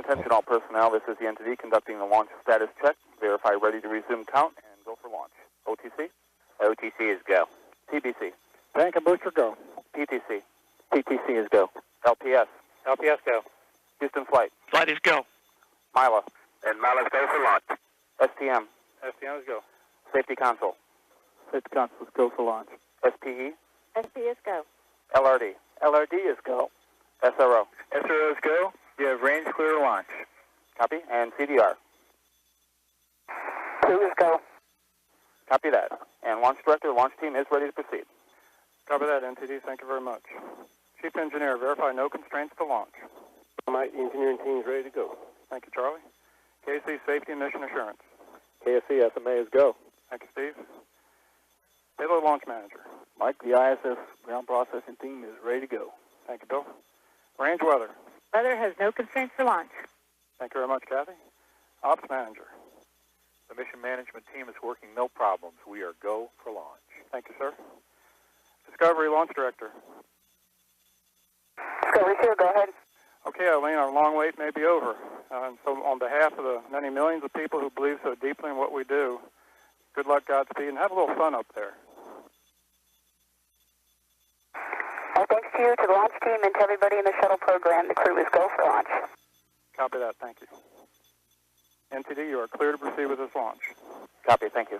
Attention all personnel, this is the entity conducting the launch status check. Verify ready to resume count and go for launch. OTC? OTC is go. TBC? Tank and booster go. PTC? PTC is go. LPS? LPS go. Houston Flight? Flight is go. MILA? And Mila's go for launch. STM? STM is go. Safety Console? Safety Console is go for launch. SPE? SP is go. LRD? LRD is go. SRO? SRO is go. You have range clear to launch. Copy. And CDR? 2 is go. Copy that. And launch director, launch team is ready to proceed. Copy that, NTD. Thank you very much. Chief Engineer, verify no constraints to launch. My engineering team is ready to go. Thank you, Charlie. KC Safety and Mission Assurance. KSC SMA is go. Thank you, Steve. Payload Launch Manager. Mike, the ISS ground processing team is ready to go. Thank you, Bill. Range Weather. Weather has no constraints to launch. Thank you very much, Kathy. Ops Manager. The mission management team is working no problems. We are go for launch. Thank you, sir. Discovery Launch Director. Discovery 2, go ahead. Okay, Eileen, our long wait may be over. And so on behalf of the many millions of people who believe so deeply in what we do, good luck, Godspeed, and have a little fun up there. Our thanks to you, to the launch team, and to everybody in the shuttle program. The crew is go for launch. Copy that. Thank you. NTD, you are clear to proceed with this launch. Copy. Thank you.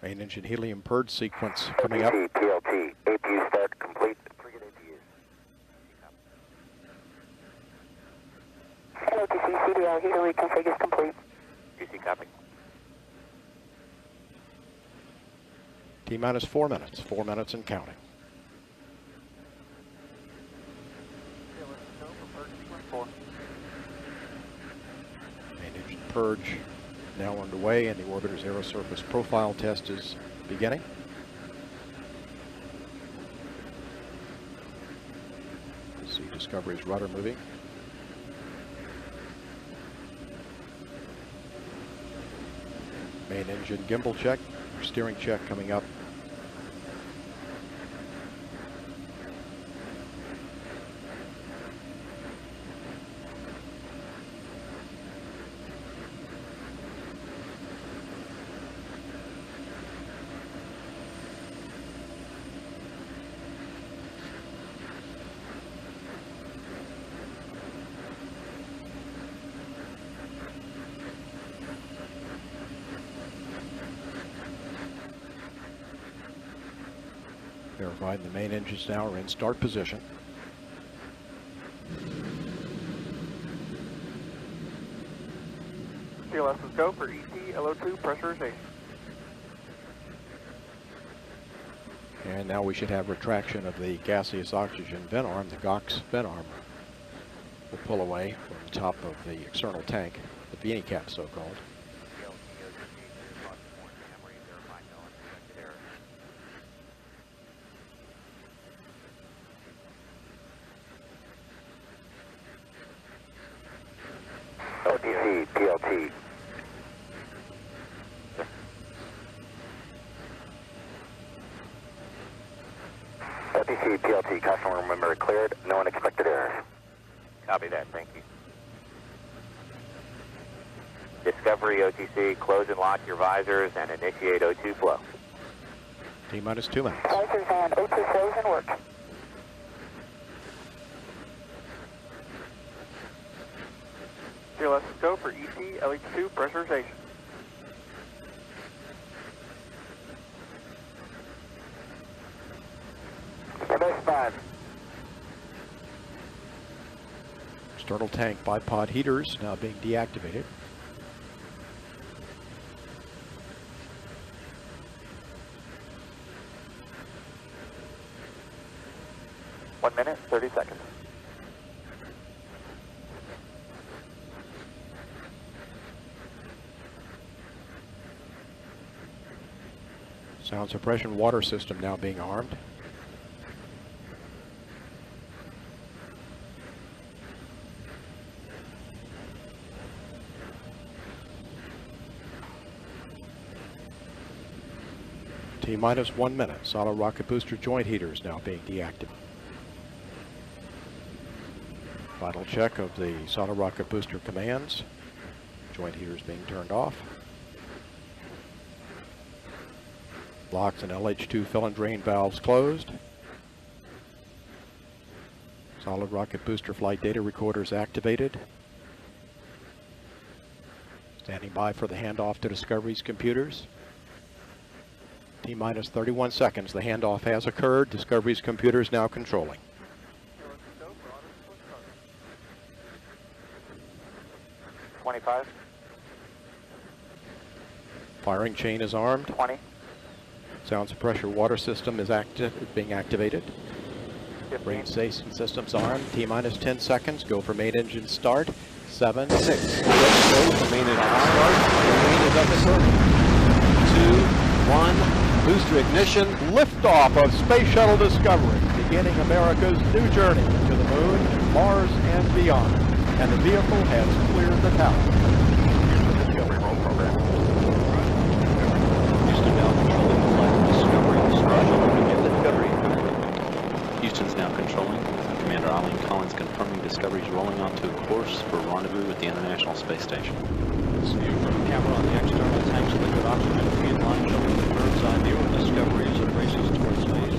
Main engine helium purge sequence coming up. PLT, APU start complete. Frigate APUs. LTC CDR helium config is complete. UC copy. T-minus 4 minutes. 4 minutes and counting. Main engine purge now underway, and the orbiter's aerosurface profile test is beginning. See Discovery's rudder moving. Main engine gimbal check, steering check coming up. Verified the main engines now are in start position. CLS is go for ET LO2 pressurization. And now we should have retraction of the gaseous oxygen vent arm. The GOX vent arm will pull away from the top of the external tank, the beanie cap so-called. OTC, PLT. OTC, PLT, customer memory cleared. No unexpected errors. Copy that, thank you. Discovery, OTC, close and lock your visors and initiate O2 flow. T-minus 2 minutes. Visors and O2 flows in work. CLS is go for ET LH2 pressurization. MS5. External tank bipod heaters now being deactivated. One minute, 30 seconds. Sound suppression water system now being armed. T-minus 1 minute. Solid rocket booster joint heaters now being deactivated. Final check of the solid rocket booster commands. Joint heaters being turned off. LOX and LH2 fill and drain valves closed. Solid rocket booster flight data recorders activated. Standing by for the handoff to Discovery's computers. T-minus 31 seconds. The handoff has occurred. Discovery's computers now controlling. 25. Firing chain is armed. 20. Sound suppressor water system is being activated. 15. Range station systems armed. T-minus 10 seconds. Go for main engine start. 7, 6. Let's go for main engine start. Main is up and 2, 1. Booster ignition. Liftoff of Space Shuttle Discovery, beginning America's new journey to the moon, Mars, and beyond. And the vehicle has cleared the tower. Here's the Discovery roll program. Houston now controlling flight Discovery. Houston's now controlling. Commander Eileen Collins confirming Discovery's rolling onto a course for rendezvous with the International Space Station. This view from the camera on the external tanks of liquid oxygen feed line showing the bird's eye view of Discovery as it races towards space.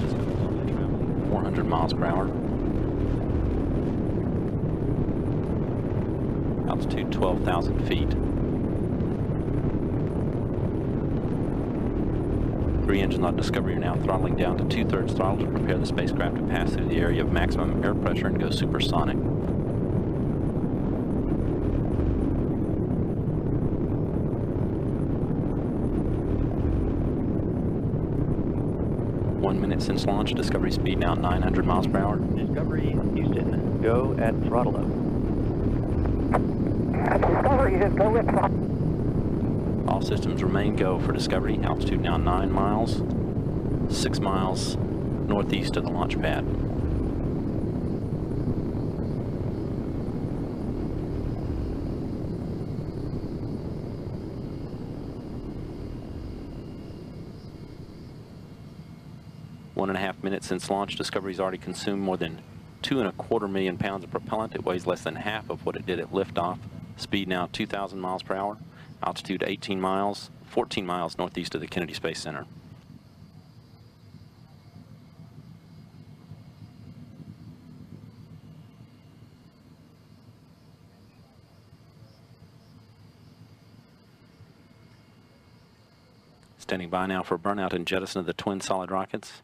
400 miles per hour. Altitude 12,000 feet. 3 engines on Discovery are now throttling down to 2/3 throttle to prepare the spacecraft to pass through the area of maximum air pressure and go supersonic. Since launch, Discovery speed now 900 miles per hour. Discovery, Houston, go at throttle up. Discovery, just go with throttle. All systems remain go for Discovery. Altitude now 9 miles, 6 miles northeast of the launch pad. One and a half minutes since launch, Discovery's already consumed more than 2.25 million pounds of propellant. It weighs less than half of what it did at liftoff. Speed now 2,000 miles per hour. Altitude 18 miles, 14 miles northeast of the Kennedy Space Center. Standing by now for burnout and jettison of the twin solid rockets.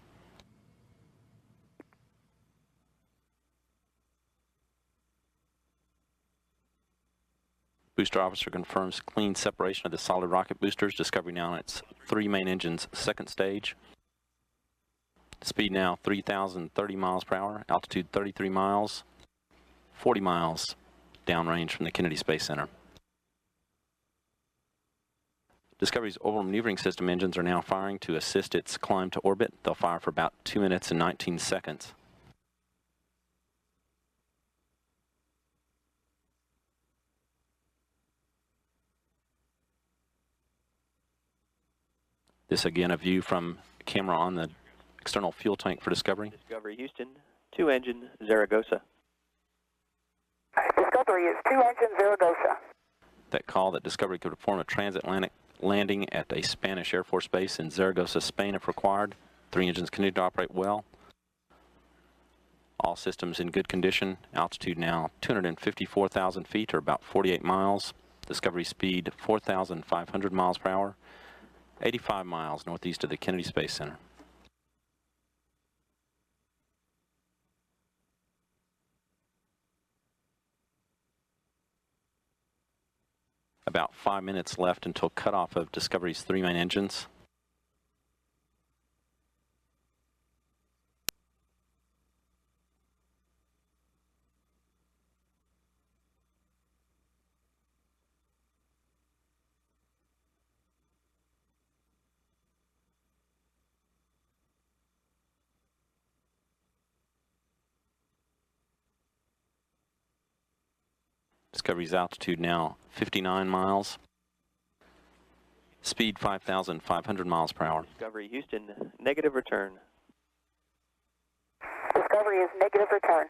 Booster officer confirms clean separation of the solid rocket boosters. Discovery now on its 3 main engines, second stage. Speed now 3,030 miles per hour. Altitude 33 miles, 40 miles downrange from the Kennedy Space Center. Discovery's orbital maneuvering system engines are now firing to assist its climb to orbit. They'll fire for about 2 minutes and 19 seconds. This again a view from camera on the external fuel tank for Discovery. Discovery, Houston, 2 engine, Zaragoza. Discovery is 2 engine, Zaragoza. That call that Discovery could perform a transatlantic landing at a Spanish Air Force base in Zaragoza, Spain if required. 3 engines continue to operate well. All systems in good condition. Altitude now 254,000 feet or about 48 miles. Discovery speed 4,500 miles per hour. 85 miles northeast of the Kennedy Space Center. About 5 minutes left until cutoff of Discovery's 3 main engines. Discovery's altitude now 59 miles. Speed 5,500 miles per hour. Discovery, Houston, negative return. Discovery is negative return.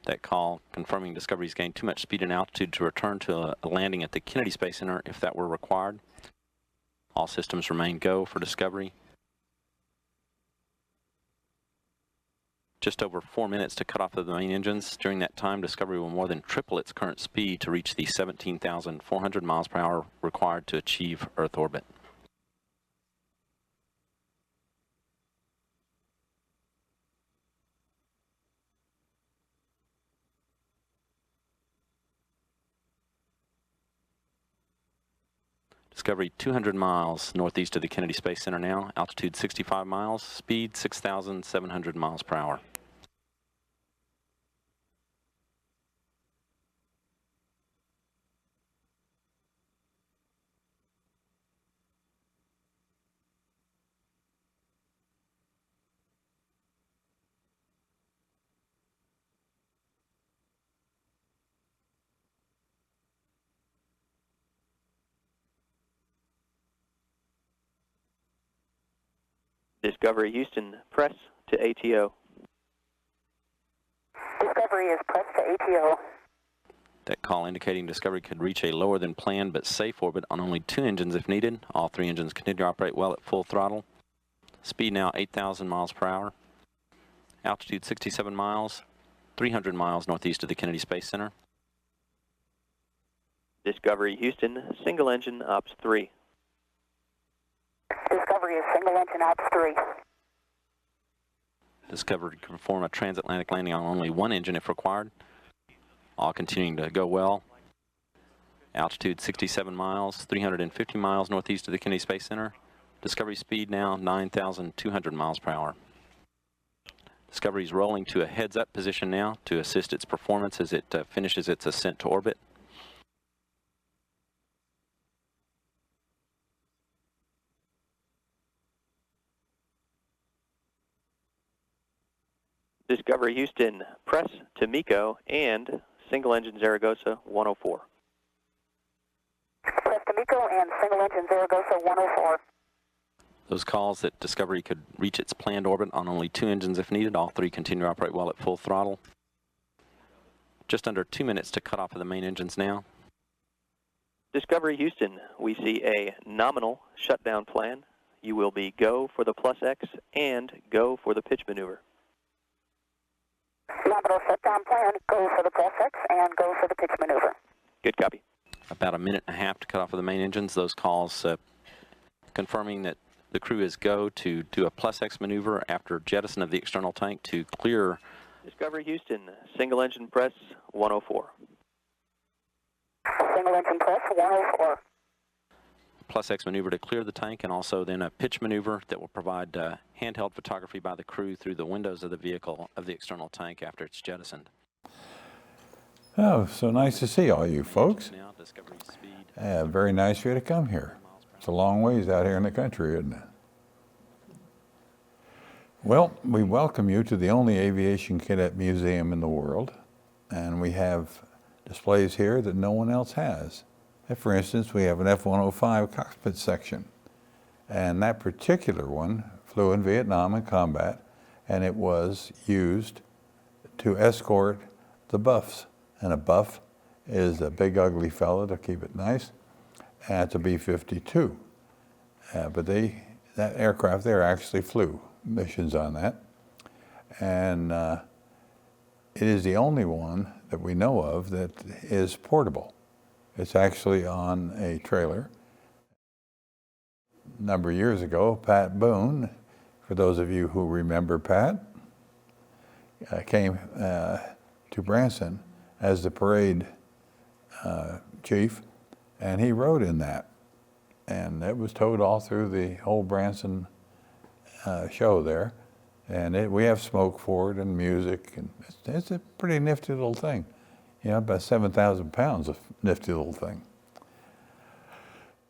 That call confirming Discovery's gained too much speed and altitude to return to a landing at the Kennedy Space Center if that were required. All systems remain go for Discovery. Just over 4 minutes to cut off of the main engines. During that time, Discovery will more than triple its current speed to reach the 17,400 miles per hour required to achieve Earth orbit. Discovery 200 miles northeast of the Kennedy Space Center now, altitude 65 miles, speed 6,700 miles per hour. Discovery Houston, press to ATO. Discovery is press to ATO. That call indicating Discovery could reach a lower than planned but safe orbit on only 2 engines if needed. All 3 engines continue to operate well at full throttle. Speed now 8,000 miles per hour. Altitude 67 miles, 300 miles northeast of the Kennedy Space Center. Discovery Houston, single engine ops 3. Discovery is single engine ops 3. Discovery can perform a transatlantic landing on only 1 engine if required. All continuing to go well. Altitude 67 miles, 350 miles northeast of the Kennedy Space Center. Discovery speed now 9,200 miles per hour. Discovery is rolling to a heads-up position now to assist its performance as it finishes its ascent to orbit. Discovery Houston, press to MECO and single engine Zaragoza 104. Press to MECO and single engine Zaragoza 104. Those calls that Discovery could reach its planned orbit on only 2 engines if needed. All 3 continue to operate well at full throttle. Just under 2 minutes to cut off of the main engines now. Discovery Houston, we see a nominal shutdown plan. You will be go for the plus X and go for the pitch maneuver. Nominal shutdown plan, go for the plus X and go for the pitch maneuver. Good copy. About 1.5 minutes to cut off of the main engines. Those calls confirming that the crew is go to do a plus X maneuver after jettison of the external tank to clear. Discovery Houston, single engine press 104. Single engine press 104. Plus X maneuver to clear the tank, and also then a pitch maneuver that will provide handheld photography by the crew through the windows of the vehicle of the external tank after it's jettisoned. Oh, so nice to see all you folks. Now, Discovery speed. Very nice for you to come here. It's a long ways out here in the country, isn't it? Well, we welcome you to the only Aviation Cadet Museum in the world, and we have displays here that no one else has. For instance, we have an F-105 cockpit section, and that particular one flew in Vietnam in combat, and it was used to escort the buffs. And a buff is a big ugly fella to keep it nice, and it's a B-52. But that aircraft there actually flew missions on that, and it is the only one that we know of that is portable. It's actually on a trailer. A number of years ago, Pat Boone, for those of you who remember Pat, came to Branson as the parade chief, and he rode in that. And it was towed all through the whole Branson show there. And we have smoke for it and music, and it's a pretty nifty little thing. You know, about 7,000 pounds, a nifty little thing.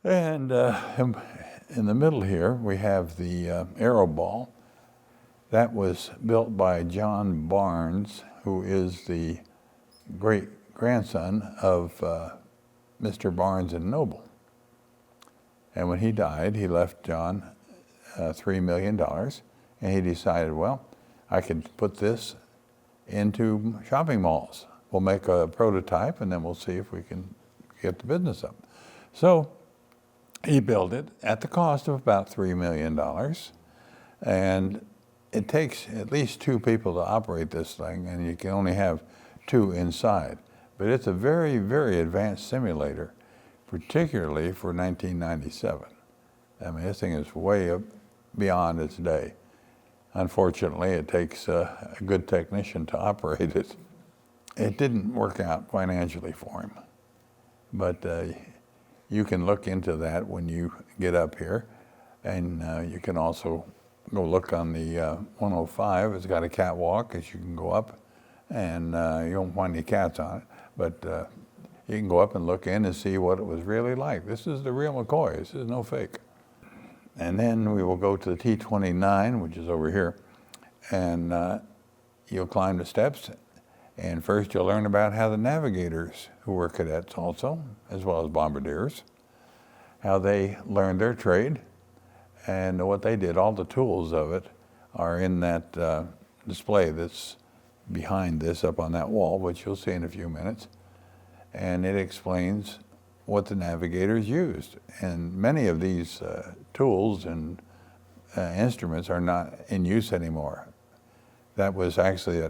And in the middle here, we have the Errol ball. That was built by John Barnes, who is the great-grandson of Mr. Barnes and Noble. And when he died, he left John $3 million, and he decided, well, I can put this into shopping malls. We'll make a prototype and then we'll see if we can get the business up. So he built it at the cost of about $3 million. And it takes at least 2 people to operate this thing, and you can only have 2 inside. But it's a very, very advanced simulator, particularly for 1997. I mean, this thing is way up beyond its day. Unfortunately, it takes a good technician to operate it. It didn't work out financially for him. But you can look into that when you get up here. And you can also go look on the 105. It's got a catwalk as you can go up. And you won't find any cats on it. But you can go up and look in and see what it was really like. This is the real McCoy. This is no fake. And then we will go to the T-29, which is over here. And you'll climb the steps. And first you'll learn about how the navigators, who were cadets also, as well as bombardiers, how they learned their trade and what they did. All the tools of it are in that display that's behind this up on that wall, which you'll see in a few minutes. And it explains what the navigators used. And many of these tools and instruments are not in use anymore. That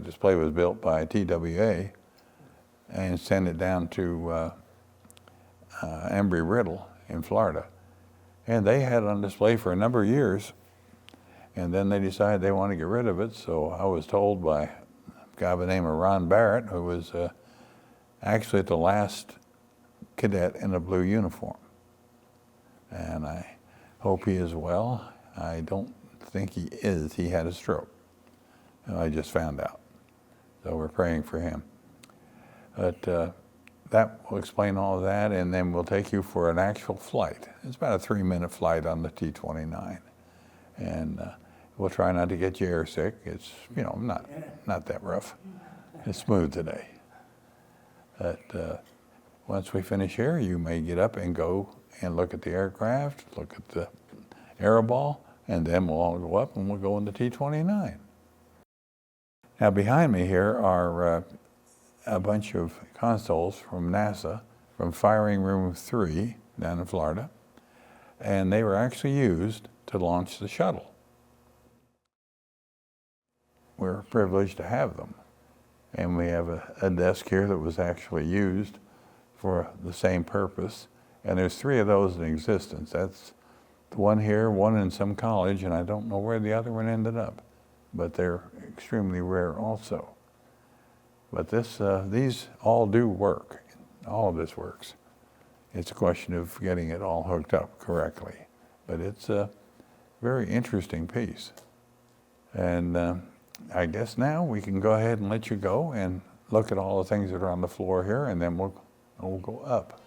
display was built by TWA and sent it down to Embry-Riddle in Florida. And they had it on display for a number of years, and then they decided they wanted to get rid of it. So I was told by a guy by the name of Ron Barrett, who was actually the last cadet in a blue uniform. And I hope he is well. I don't think he is. He had a stroke. I just found out. So we're praying for him. But that will explain all of that, and then we'll take you for an actual flight. It's about a 3-minute flight on the T-29. And we'll try not to get you airsick. It's, not that rough. It's smooth today. But once we finish here, you may get up and go and look at the aircraft, look at the Errol, and then we'll all go up and we'll go in the T-29. Now behind me here are a bunch of consoles from NASA, from Firing Room 3 down in Florida, and they were actually used to launch the shuttle. We're privileged to have them. And we have a desk here that was actually used for the same purpose. And there's 3 of those in existence. That's the one here, one in some college, and I don't know where the other one ended up. But they're extremely rare also. But these all do work. All of this works. It's a question of getting it all hooked up correctly. But it's a very interesting piece. And I guess now we can go ahead and let you go and look at all the things that are on the floor here, and then we'll go up.